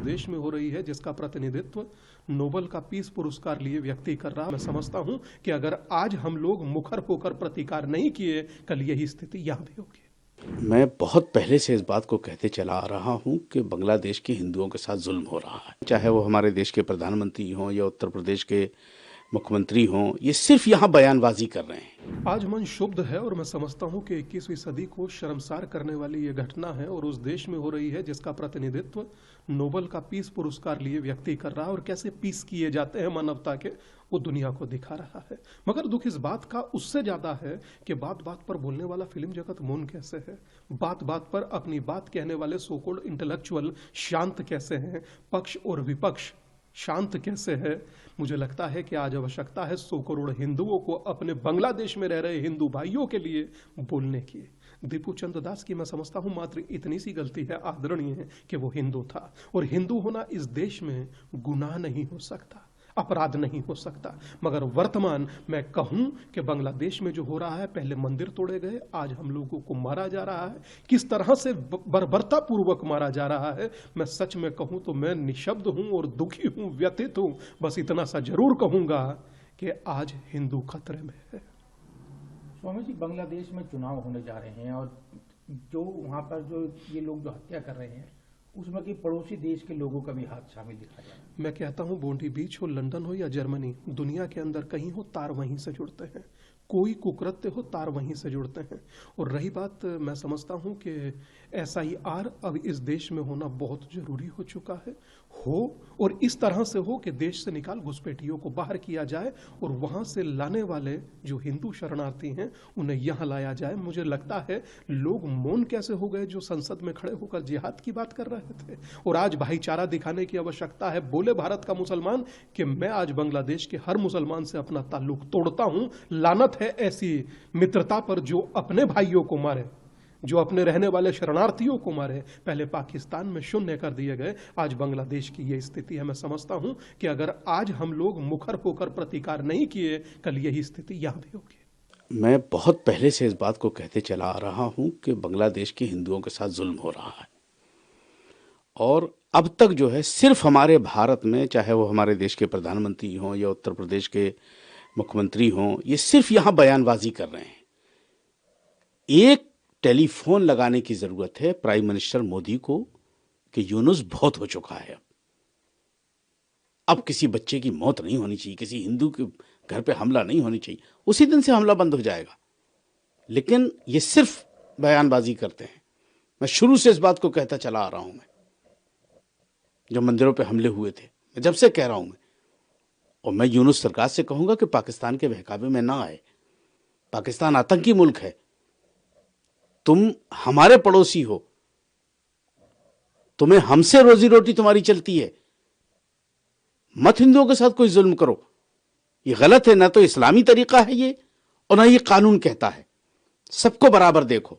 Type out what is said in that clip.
देश में हो रही है जिसका प्रतिनिधित्व नोबेल का पीस पुरस्कार लिए व्यक्ति कर रहा है। मैं समझता हूं कि अगर आज हम लोग मुखर होकर प्रतिकार नहीं किए, कल यही स्थिति यहां भी होगी। मैं बहुत पहले से इस बात को कहते चला आ रहा हूं कि बांग्लादेश के हिंदुओं के साथ जुल्म हो रहा है, चाहे वो हमारे देश के प्रधानमंत्री हों या उत्तर प्रदेश के मुख्यमंत्री हों, ये सिर्फ यहाँ बयानबाजी कर रहे हैं। आज मन शुद्ध है और मैं समझता हूं कि 21वीं सदी को शर्मसार करने वाली ये घटना है और उस देश में हो रही है जिसका प्रतिनिधित्व नोबेल का पीस पुरस्कार लिए व्यक्ति कर रहा है, और कैसे पीस किए जाते हैं मानवता के, वो दुनिया को दिखा रहा है। मगर दुख इस बात का उससे ज्यादा है कि बात बात पर बोलने वाला फिल्म जगत मौन कैसे है, बात बात पर अपनी बात कहने वाले सो कॉल्ड इंटेलेक्चुअल शांत कैसे हैं, पक्ष और विपक्ष शांत कैसे है। मुझे लगता है कि आज आवश्यकता है 100 करोड़ हिंदुओं को अपने बांग्लादेश में रह रहे हिंदू भाइयों के लिए बोलने की। दीपू चंद्र दास की मैं समझता हूं मात्र इतनी सी गलती है, आदरणीय है, कि वो हिंदू था, और हिंदू होना इस देश में गुनाह नहीं हो सकता, अपराध नहीं हो सकता। मगर वर्तमान मैं कहूं कि बांग्लादेश में जो हो रहा है, पहले मंदिर तोड़े गए, आज हम लोगों को मारा जा रहा है, किस तरह से बर्बरता पूर्वक मारा जा रहा है। मैं सच में कहूं तो मैं निशब्द हूं और दुखी हूं, व्यथित हूं। बस इतना सा जरूर कहूंगा कि आज हिंदू खतरे में है। स्वामी जी, बांग्लादेश में चुनाव होने जा रहे हैं और जो वहां पर जो ये लोग जो हत्या कर रहे हैं, उसमें कि पड़ोसी देश के लोगों का भी हाथ शामिल दिखा जाए। मैं कहता हूं बोंडी बीच हो, लंदन हो या जर्मनी, दुनिया के अंदर कहीं हो, तार वहीं से जुड़ते हैं। कोई कुकृत्य हो, तार वहीं से जुड़ते हैं। और रही बात, मैं समझता हूं कि SIR अब इस देश में होना बहुत जरूरी हो चुका है, और इस तरह से हो कि देश से निकाल घुसपैठियों को बाहर किया जाए और वहां से लाने वाले जो हिंदू शरणार्थी हैं उन्हें यहां लाया जाए। मुझे लगता है लोग मौन कैसे हो गए जो संसद में खड़े होकर जिहाद की बात कर रहे थे, और आज भाईचारा दिखाने की आवश्यकता है। बोले भारत का मुसलमान कि मैं आज बांग्लादेश के हर मुसलमान से अपना ताल्लुक तोड़ता हूं। लानत है ऐसी मित्रता पर जो अपने भाइयों को मारे, जो अपने रहने वाले शरणार्थियों को मारे। पहले पाकिस्तान में शून्य कर दिए गए, आज बांग्लादेश की यह स्थिति है। मैं समझता हूं कि अगर आज हम लोग मुखर होकर प्रतिकार नहीं किए, कल यही स्थिति यहां भी होगी। मैं बहुत पहले से इस बात को कहते चला आ रहा हूं कि बांग्लादेश के हिंदुओं के साथ जुल्म हो रहा है, और अब तक जो है सिर्फ हमारे भारत में, चाहे वो हमारे देश के प्रधानमंत्री हों या उत्तर प्रदेश के मुख्यमंत्री हों, ये सिर्फ यहाँ बयानबाजी कर रहे हैं। एक टेलीफोन लगाने की जरूरत है प्राइम मिनिस्टर मोदी को कि यूनुस बहुत हो चुका है, अब किसी बच्चे की मौत नहीं होनी चाहिए, किसी हिंदू के घर पे हमला नहीं होनी चाहिए। उसी दिन से हमला बंद हो जाएगा, लेकिन ये सिर्फ बयानबाजी करते हैं। मैं शुरू से इस बात को कहता चला आ रहा हूं, मैं जब मंदिरों पे हमले हुए थे, मैं जब से कह रहा हूं मैं, और मैं यूनुस सरकार से कहूंगा कि पाकिस्तान के बहकावे में ना आए। पाकिस्तान आतंकी मुल्क है, तुम हमारे पड़ोसी हो, तुम्हें हमसे रोजी रोटी तुम्हारी चलती है, मत हिंदुओं के साथ कोई जुल्म करो। ये गलत है, ना तो इस्लामी तरीका है ये, और ना ये कानून कहता है। सबको बराबर देखो।